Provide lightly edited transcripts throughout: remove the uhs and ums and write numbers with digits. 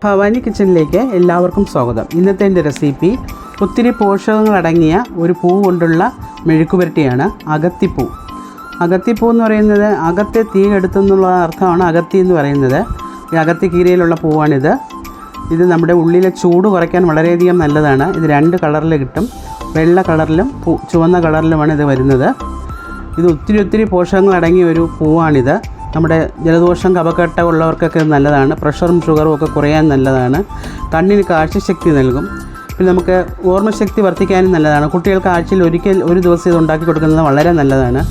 ഭവാനി കിച്ചണിലേക്ക് എല്ലാവർക്കും സ്വാഗതം. ഇന്നത്തെ എൻ്റെ റെസിപ്പി ഒത്തിരി പോഷകങ്ങളടങ്ങിയ ഒരു പൂ കൊണ്ടുള്ള മെഴുക്കുപുരട്ടിയാണ്. അകത്തിപ്പൂ. അകത്തിപ്പൂ എന്ന് പറയുന്നത് അകത്തെ തീ കെടുത്തുന്നുള്ള അർത്ഥമാണ് അകത്തി എന്ന് പറയുന്നത്. ഈ അകത്തി കീരയിലുള്ള പൂവാണിത്. ഇത് നമ്മുടെ ഉള്ളിലെ ചൂട് കുറയ്ക്കാൻ വളരെയധികം നല്ലതാണ്. ഇത് 2 കളറിൽ കിട്ടും. വെള്ള കളറിലും ചുവന്ന കളറിലുമാണ് ഇത് വരുന്നത്. ഇത് ഒത്തിരി പോഷകങ്ങളടങ്ങിയ ഒരു പൂവാണിത്. നമ്മുടെ ജലദോഷം കഫക്കെട്ട ഉള്ളവർക്കൊക്കെ നല്ലതാണ്. പ്രഷറും ഷുഗറും ഒക്കെ കുറയാൻ നല്ലതാണ്. കണ്ണിന് കാഴ്ചശക്തി നൽകും. പിന്നെ നമുക്ക് ഓർമ്മശക്തി വർദ്ധിക്കാനും നല്ലതാണ്. കുട്ടികൾക്ക് ആഴ്ചയിൽ ഒരു ദിവസം ഇത് ഉണ്ടാക്കി കൊടുക്കുന്നത് വളരെ നല്ലതാണ്.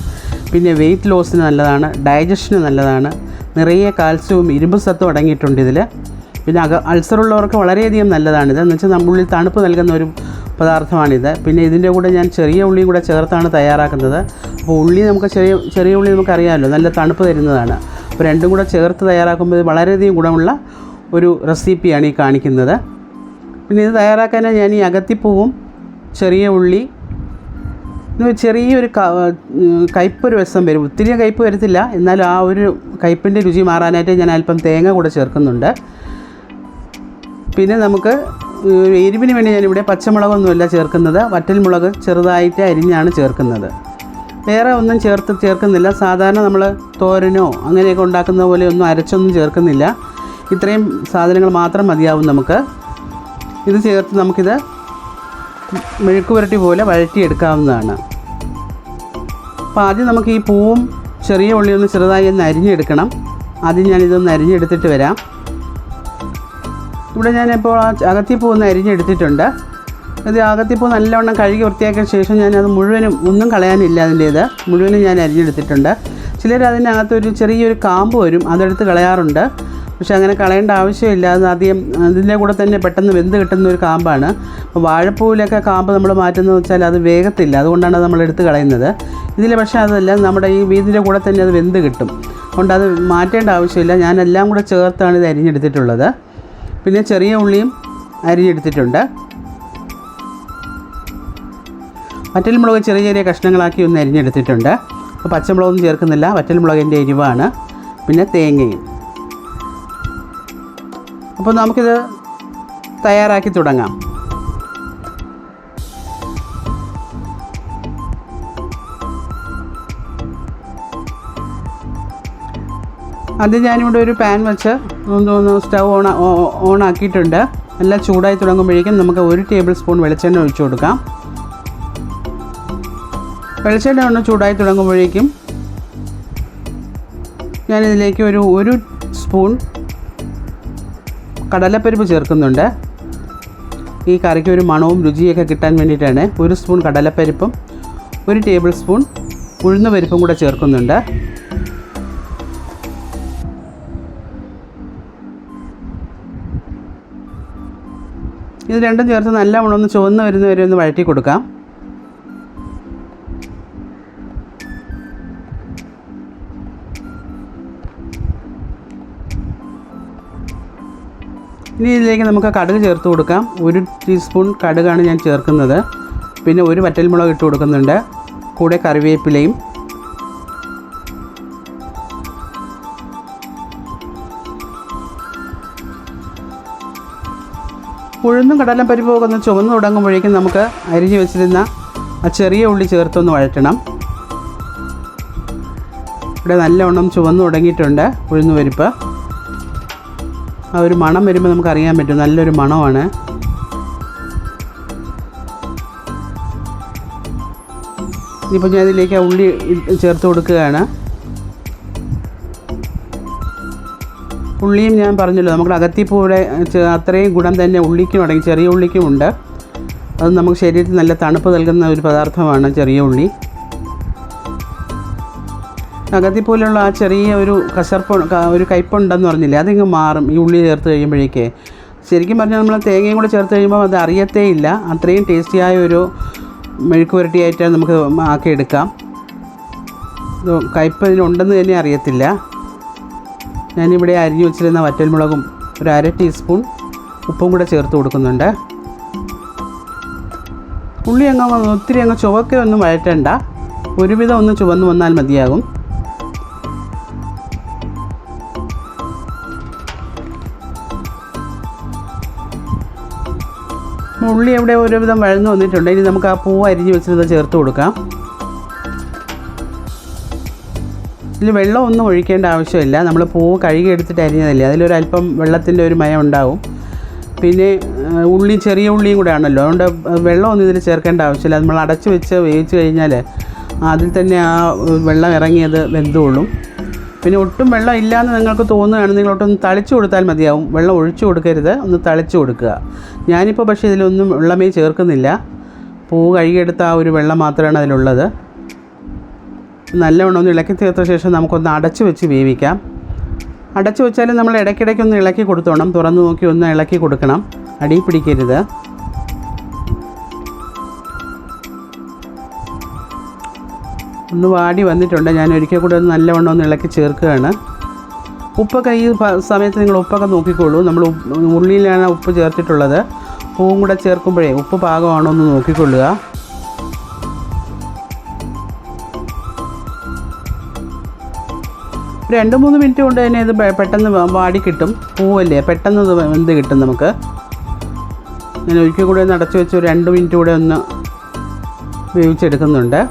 പിന്നെ വെയിറ്റ് ലോസിന് നല്ലതാണ്. ഡൈജഷന് നല്ലതാണ്. നിറയെ കാൽസ്യവും ഇരുമ്പ് സത്തും അടങ്ങിയിട്ടുണ്ട് ഇതിൽ. പിന്നെ അൾസറുള്ളവർക്ക് വളരെയധികം നല്ലതാണിത്. എന്ന് വെച്ചാൽ നമ്മളുള്ളിൽ തണുപ്പ് നൽകുന്ന ഒരു പദാർത്ഥമാണിത്. പിന്നെ ഇതിൻ്റെ കൂടെ ഞാൻ ചെറിയ ഉള്ളിയും കൂടെ ചേർത്താണ് തയ്യാറാക്കുന്നത്. അപ്പോൾ ഉള്ളി നമുക്ക് ചെറിയ ഉള്ളി നമുക്കറിയാമല്ലോ, നല്ല തണുപ്പ് തരുന്നതാണ്. അപ്പോൾ രണ്ടും കൂടെ ചേർത്ത് തയ്യാറാക്കുമ്പോൾ ഇത് വളരെയധികം ഗുണമുള്ള ഒരു റെസിപ്പിയാണ് ഈ കാണിക്കുന്നത്. പിന്നെ ഇത് തയ്യാറാക്കാൻ ഞാൻ ഈ അകത്തിപ്പൂവും ചെറിയ ഉള്ളി ചെറിയൊരു കയ്പ്പൊരു രസം വരും. ഒത്തിരി കയ്പ്പ് വരത്തില്ല, എന്നാലും ആ ഒരു കയ്പ്പിൻ്റെ രുചി മാറാനായിട്ട് ഞാൻ അല്പം തേങ്ങ കൂടെ ചേർക്കുന്നുണ്ട്. പിന്നെ നമുക്ക് എരിവിന് വേണ്ടി ഞാനിവിടെ പച്ചമുളകൊന്നുമല്ല ചേർക്കുന്നത്, വറ്റൽമുളക് ചെറുതായിട്ട് അരിഞ്ഞാണ് ചേർക്കുന്നത്. വേറെ ഒന്നും ചേർക്കുന്നില്ല. സാധാരണ നമ്മൾ തോരനോ അങ്ങനെയൊക്കെ ഉണ്ടാക്കുന്ന പോലെ ഒന്നും അരച്ചൊന്നും ചേർക്കുന്നില്ല. ഇത്രയും സാധനങ്ങൾ മാത്രം മതിയാവും നമുക്ക്. ഇത് ചേർത്ത് നമുക്കിത് മെഴുക്കുപുരട്ടി പോലെ വഴറ്റിയെടുക്കാവുന്നതാണ്. അപ്പോൾ ആദ്യം നമുക്ക് ഈ പൂവും ചെറിയ ഉള്ളിയൊന്ന് ചെറുതായി ഒന്ന് അരിഞ്ഞെടുക്കണം. ആദ്യം ഞാനിതൊന്ന് അരിഞ്ഞെടുത്തിട്ട് വരാം. ഇവിടെ ഞാനിപ്പോൾ അകത്തിപ്പൂ ഒന്ന് അരിഞ്ഞെടുത്തിട്ടുണ്ട്. ഇത് അകത്തിപ്പൂ നല്ലവണ്ണം കഴുകി വൃത്തിയാക്കിയ ശേഷം ഞാനത് മുഴുവനും ഒന്നും കളയാനില്ല. അതിൻ്റേത് മുഴുവനും ഞാൻ അരിഞ്ഞെടുത്തിട്ടുണ്ട്. ചിലർ അതിനകത്തൊരു ചെറിയൊരു കാമ്പ് വരും, അതെടുത്ത് കളയാറുണ്ട്. പക്ഷെ അങ്ങനെ കളയേണ്ട ആവശ്യമില്ല. അത് ആദ്യം അതിൻ്റെ കൂടെ തന്നെ പെട്ടെന്ന് വെന്ത് കിട്ടുന്ന ഒരു കാമ്പാണ്. അപ്പോൾ വാഴപ്പൂവിലൊക്കെ കാമ്പ് നമ്മൾ മാറ്റുന്നത് വെച്ചാൽ അത് വേഗത്തില്ല, അതുകൊണ്ടാണ് നമ്മൾ എടുത്ത് കളയുന്നത്. ഇതിൽ പക്ഷേ അതല്ല, നമ്മുടെ ഈ ഇതിൻ്റെ കൂടെ തന്നെ അത് വെന്ത് കിട്ടും. അതുകൊണ്ട് അത് മാറ്റേണ്ട ആവശ്യമില്ല. ഞാനെല്ലാം കൂടെ ചേർത്താണ് ഇത് അരിഞ്ഞെടുത്തിട്ടുള്ളത്. പിന്നെ ചെറിയ ഉള്ളിയും അരിഞ്ഞെടുത്തിട്ടുണ്ട്. വറ്റൽമുളക് ചെറിയ കഷ്ണങ്ങളാക്കി ഒന്ന് അരിഞ്ഞെടുത്തിട്ടുണ്ട്. അപ്പോൾ പച്ചമുളകൊന്നും ചേർക്കുന്നില്ല, വറ്റൽമുളകിൻ്റെ എരിവാണ്. പിന്നെ തേങ്ങയും. അപ്പോൾ നമുക്കിത് തയ്യാറാക്കി തുടങ്ങാം. ആദ്യം ഞാനിവിടെ ഒരു പാൻ വെച്ച് സ്റ്റൗ ഓൺ ആക്കിയിട്ടുണ്ട്. നല്ല ചൂടായി തുടങ്ങുമ്പോഴേക്കും നമുക്ക് 1 ടേബിൾ സ്പൂൺ വെളിച്ചെണ്ണ ഒഴിച്ചു കൊടുക്കാം. വെളിച്ചെണ്ണ ഒന്ന് ചൂടായി തുടങ്ങുമ്പോഴേക്കും ഞാനിതിലേക്ക് ഒരു സ്പൂൺ കടലപ്പരിപ്പ് ചേർക്കുന്നുണ്ട്. ഈ കറിക്ക് ഒരു മണവും രുചിയൊക്കെ കിട്ടാൻ വേണ്ടിയിട്ടാണ്. 1 സ്പൂൺ കടലപ്പരിപ്പും 1 ടേബിൾ സ്പൂൺ ഉഴുന്നുപരിപ്പും കൂടെ ചേർക്കുന്നുണ്ട്. ഇത് രണ്ടും ചേർത്ത് നല്ലവണ്ണം ഒന്ന് ചുവന്ന് വരുന്നവരെ ഒന്ന് വഴറ്റി കൊടുക്കാം. ഇനി ഇതിലേക്ക് നമുക്ക് കടുക് ചേർത്ത് കൊടുക്കാം. 1 ടീസ്പൂൺ കടുകാണ് ഞാൻ ചേർക്കുന്നത്. പിന്നെ 1 വറ്റൽമുളക് ഇട്ട് കൊടുക്കുന്നുണ്ട്. കൂടെ കറിവേപ്പിലയും. ഉഴുന്നും കടലം പരിപ്പൊക്കെ ഒന്ന് ചുവന്ന് തുടങ്ങുമ്പോഴേക്കും നമുക്ക് അരിഞ്ഞു വെച്ചിരുന്ന ആ ചെറിയ ഉള്ളി ചേർത്തൊന്ന് വഴറ്റണം. ഇവിടെ നല്ലവണ്ണം ചുവന്ന് തുടങ്ങിയിട്ടുണ്ട് ഉഴുന്ന് പരിപ്പ്. ആ ഒരു മണം വരുമ്പോൾ നമുക്കറിയാൻ പറ്റും, നല്ലൊരു മണമാണ്. ഇനിയിപ്പോൾ ഞാൻ ഇതിലേക്ക് ആ ഉള്ളി ചേർത്ത് കൊടുക്കുകയാണ്. ഉള്ളിയും ഞാൻ പറഞ്ഞല്ലോ, നമുക്ക് അകത്തിപ്പൂവിടെ അത്രയും ഗുണം തന്നെ ഉള്ളിക്കും അടങ്ങി, ചെറിയ ഉള്ളിക്കും ഉണ്ട്. അത് നമുക്ക് ശരീരത്തിൽ നല്ല തണുപ്പ് നൽകുന്ന ഒരു പദാർത്ഥമാണ് ചെറിയ ഉള്ളി. അകത്തിപ്പൂലുള്ള ആ ചെറിയ ഒരു ഒരു കയ്പുണ്ടെന്ന് പറഞ്ഞില്ലേ, അതിങ്ങ് മാറും ഈ ഉള്ളി ചേർത്ത് കഴിയുമ്പോഴേക്കേ. ശരിക്കും പറഞ്ഞാൽ നമ്മൾ തേങ്ങയും കൂടെ ചേർത്ത് കഴിയുമ്പോൾ അത് അറിയത്തേ ഇല്ല. അത്രയും ടേസ്റ്റിയായ ഒരു മെഴുക്ക് പുരട്ടിയായിട്ട് നമുക്ക് ആക്കിയെടുക്കാം. കയ്പ് ഇതിനുണ്ടെന്ന് തന്നെ അറിയത്തില്ല. ഞാനിവിടെ അരിഞ്ഞു വെച്ചിരുന്ന വറ്റൽമുളകും 1/2 ടീസ്പൂൺ ഉപ്പും കൂടെ ചേർത്ത് കൊടുക്കുന്നുണ്ട്. ഉള്ളി ഒത്തിരി ചുവക്കെ ഒന്നും വഴറ്റണ്ട, ഒരുവിധം ഒന്ന് ചുവന്ന് വന്നാൽ മതിയാകും. ഉള്ളി അവിടെ ഒരുവിധം വഴന്നു വന്നിട്ടുണ്ട്. ഇനി നമുക്ക് ആ പൂവ് അരിഞ്ഞ് വെച്ചത് ചേർത്ത് കൊടുക്കാം. ഇതിൽ വെള്ളമൊന്നും ഒഴിക്കേണ്ട ആവശ്യമില്ല. നമ്മൾ പൂവ് കഴുകി എടുത്തിട്ട് അരിഞ്ഞതല്ലേ, അതിലൊരല്പം വെള്ളത്തിൻ്റെ ഒരു മയം ഉണ്ടാവും. പിന്നെ ഉള്ളി ചെറിയ ഉള്ളിയും കൂടെ ആണല്ലോ, അതുകൊണ്ട് വെള്ളമൊന്നും ഇതിൽ ചേർക്കേണ്ട ആവശ്യമില്ല. നമ്മൾ അടച്ച് വെച്ച് വേവിച്ച് കഴിഞ്ഞാൽ അതിൽ തന്നെ ആ വെള്ളം ഇറങ്ങിയത് വെന്തോളും. പിന്നെ ഒട്ടും വെള്ളം ഇല്ലയെന്ന് നിങ്ങൾക്ക് തോന്നുകയാണ്, നിങ്ങളൊട്ടൊന്ന് തളിച്ച് കൊടുത്താൽ മതിയാവും. വെള്ളം ഒഴിച്ചു കൊടുക്കരുത്, ഒന്ന് തളിച്ച് കൊടുക്കുക. ഞാനിപ്പോൾ പക്ഷേ ഇതിലൊന്നും വെള്ളമേ ചേർക്കുന്നില്ല. പൂവ് കഴുകിയെടുത്ത ആ ഒരു വെള്ളം മാത്രമാണ് അതിലുള്ളത്. നല്ലവണ്ണം ഒന്ന് ഇളക്കി തീർത്ത ശേഷം നമുക്കൊന്ന് അടച്ച് വെച്ച് വേവിക്കാം. അടച്ച് വെച്ചാലും നമ്മൾ ഇടയ്ക്കിടയ്ക്കൊന്ന് ഇളക്കി കൊടുത്തോണം. തുറന്ന് നോക്കി ഒന്ന് ഇളക്കി കൊടുക്കണം, അടി പിടിക്കരുത്. ഒന്ന് വാടി വന്നിട്ടുണ്ട്. ഞാൻ ഒരിക്കൽ കൂടെ ഒന്ന് നല്ലവണ്ണം ഒന്ന് ഇളക്കി ചേർക്കുകയാണ്. ഉപ്പൊക്കെ ഈ സമയത്ത് നിങ്ങൾ ഉപ്പൊക്കെ നോക്കിക്കോളൂ. നമ്മൾ ഉള്ളിയിലാണ് ഉപ്പ് ചേർത്തിട്ടുള്ളത്. പൂവും കൂടെ ചേർക്കുമ്പോഴേ ഉപ്പ് പാകമാണോ എന്ന് നോക്കിക്കൊള്ളുക. ഒരു 2-3 മിനിറ്റ് കൊണ്ട് തന്നെ ഇത് പെട്ടെന്ന് വാടി കിട്ടും. പൂവല്ലേ, പെട്ടെന്ന് ഇത് വെന്ത് കിട്ടും നമുക്ക്. ഞാൻ ഒരിക്കൽ കൂടെ ഒന്ന് അടച്ചു വെച്ച് ഒരു 2 മിനിറ്റ് കൂടെ ഒന്ന് വേവിച്ചെടുക്കുന്നുണ്ട്.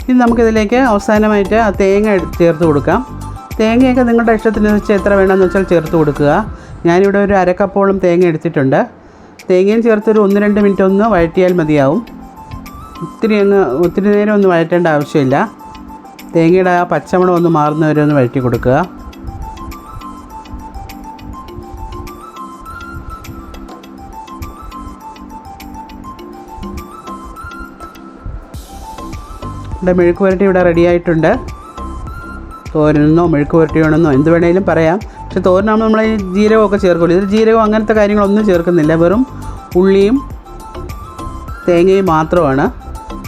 ഇനി നമുക്കിതിലേക്ക് അവസാനമായിട്ട് ആ തേങ്ങ ചേർത്ത് കൊടുക്കാം. തേങ്ങയൊക്കെ നിങ്ങളുടെ ഇഷ്ടത്തിന് വെച്ച് എത്ര വേണമെന്ന് വെച്ചാൽ ചേർത്ത് കൊടുക്കുക. ഞാനിവിടെ ഒരു 1/2 കപ്പോളം തേങ്ങ എടുത്തിട്ടുണ്ട്. തേങ്ങയും ചേർത്തൊരു 1-2 മിനിറ്റ് ഒന്ന് വഴറ്റിയാൽ മതിയാവും. ഒത്തിരി നേരം ഒന്ന് വഴറ്റേണ്ട ആവശ്യമില്ല. തേങ്ങയുടെ ആ പച്ചമണം ഒന്ന് മാറുന്നവരെ ഒന്ന് വഴറ്റി കൊടുക്കുക. ഇവിടെ മെഴുക്ക് പുരട്ടി ഇവിടെ റെഡിയായിട്ടുണ്ട്. തോരനെന്നോ മെഴുക്ക് പുരട്ടിയാണെന്നോ എന്ത് വേണമെങ്കിലും പറയാം. പക്ഷേ തോരനാകുമ്പോൾ നമ്മൾ ഈ ജീരകമൊക്കെ ചേർക്കുമല്ലോ. ഇതിൽ ജീരകം അങ്ങനത്തെ കാര്യങ്ങളൊന്നും ചേർക്കുന്നില്ല. വെറും ഉള്ളിയും തേങ്ങയും മാത്രമാണ്.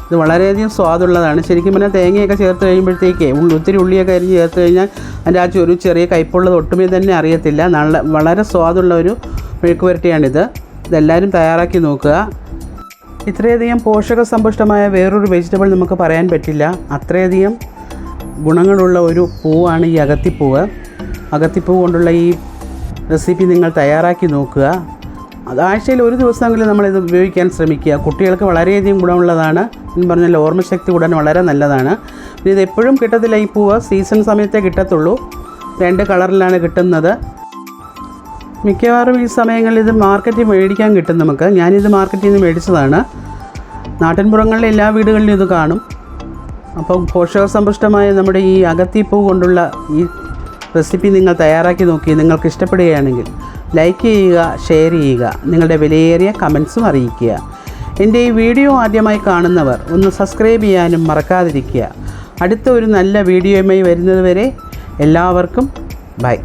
ഇത് വളരെയധികം സ്വാദുള്ളതാണ്. ശരിക്കും പറഞ്ഞാൽ തേങ്ങയൊക്കെ ചേർത്ത് കഴിയുമ്പോഴത്തേക്കേ ഒത്തിരി ഉള്ളിയൊക്കെ അരിഞ്ഞ് ചേർത്ത് കഴിഞ്ഞാൽ അതിൻ്റെ ആ ഒരു ചെറിയ കയ്പുള്ളത് ഒട്ടുമേ തന്നെ അറിയത്തില്ല. വളരെ സ്വാദുള്ള ഒരു മെഴുക്ക് പുരട്ടിയാണിത്. ഇതെല്ലാവരും തയ്യാറാക്കി നോക്കുക. ഇത്രയധികം പോഷക സമ്പുഷ്ടമായ വേറൊരു വെജിറ്റബിൾ നമുക്ക് പറയാൻ പറ്റില്ല. അത്രയധികം ഗുണങ്ങളുള്ള ഒരു പൂവാണ് ഈ അകത്തിപ്പൂവ്. അകത്തിപ്പൂവ് കൊണ്ടുള്ള ഈ റെസിപ്പി നിങ്ങൾ തയ്യാറാക്കി നോക്കുക. അത് ആഴ്ചയിൽ ഒരു ദിവസമെങ്കിലും നമ്മളിത് ഉപയോഗിക്കാൻ ശ്രമിക്കുക. കുട്ടികൾക്ക് വളരെയധികം ഗുണമുള്ളതാണ്. എന്ന് പറഞ്ഞാൽ ഓർമ്മശക്തി കൂടാൻ വളരെ നല്ലതാണ്. പിന്നെ ഇത് എപ്പോഴും കിട്ടത്തില്ല. ഈ പൂവ് സീസൺ സമയത്തേ കിട്ടത്തുള്ളൂ. 2 കളറിലാണ് കിട്ടുന്നത്. മിക്കവാറും ഈ സമയങ്ങളിൽ ഇത് മാർക്കറ്റിൽ മേടിക്കാൻ കിട്ടും നമുക്ക്. ഞാനിത് മാർക്കറ്റിൽ നിന്ന് മേടിച്ചതാണ്. നാട്ടിൻപുറങ്ങളിലെ എല്ലാ വീടുകളിലും ഇത് കാണും. അപ്പം പോഷകസമ്പുഷ്ടമായ നമ്മുടെ ഈ അകത്തിപ്പൂ കൊണ്ടുള്ള ഈ റെസിപ്പി നിങ്ങൾ തയ്യാറാക്കി നോക്കി നിങ്ങൾക്ക് ഇഷ്ടപ്പെടുകയാണെങ്കിൽ ലൈക്ക് ചെയ്യുക, ഷെയർ ചെയ്യുക, നിങ്ങളുടെ വിലയേറിയ കമൻസും അറിയിക്കുക. എൻ്റെ ഈ വീഡിയോ ആദ്യമായി കാണുന്നവർ ഒന്ന് സബ്സ്ക്രൈബ് ചെയ്യാനും മറക്കാതിരിക്കുക. അടുത്ത ഒരു നല്ല വീഡിയോയുമായി വരുന്നതുവരെ എല്ലാവർക്കും ബൈ.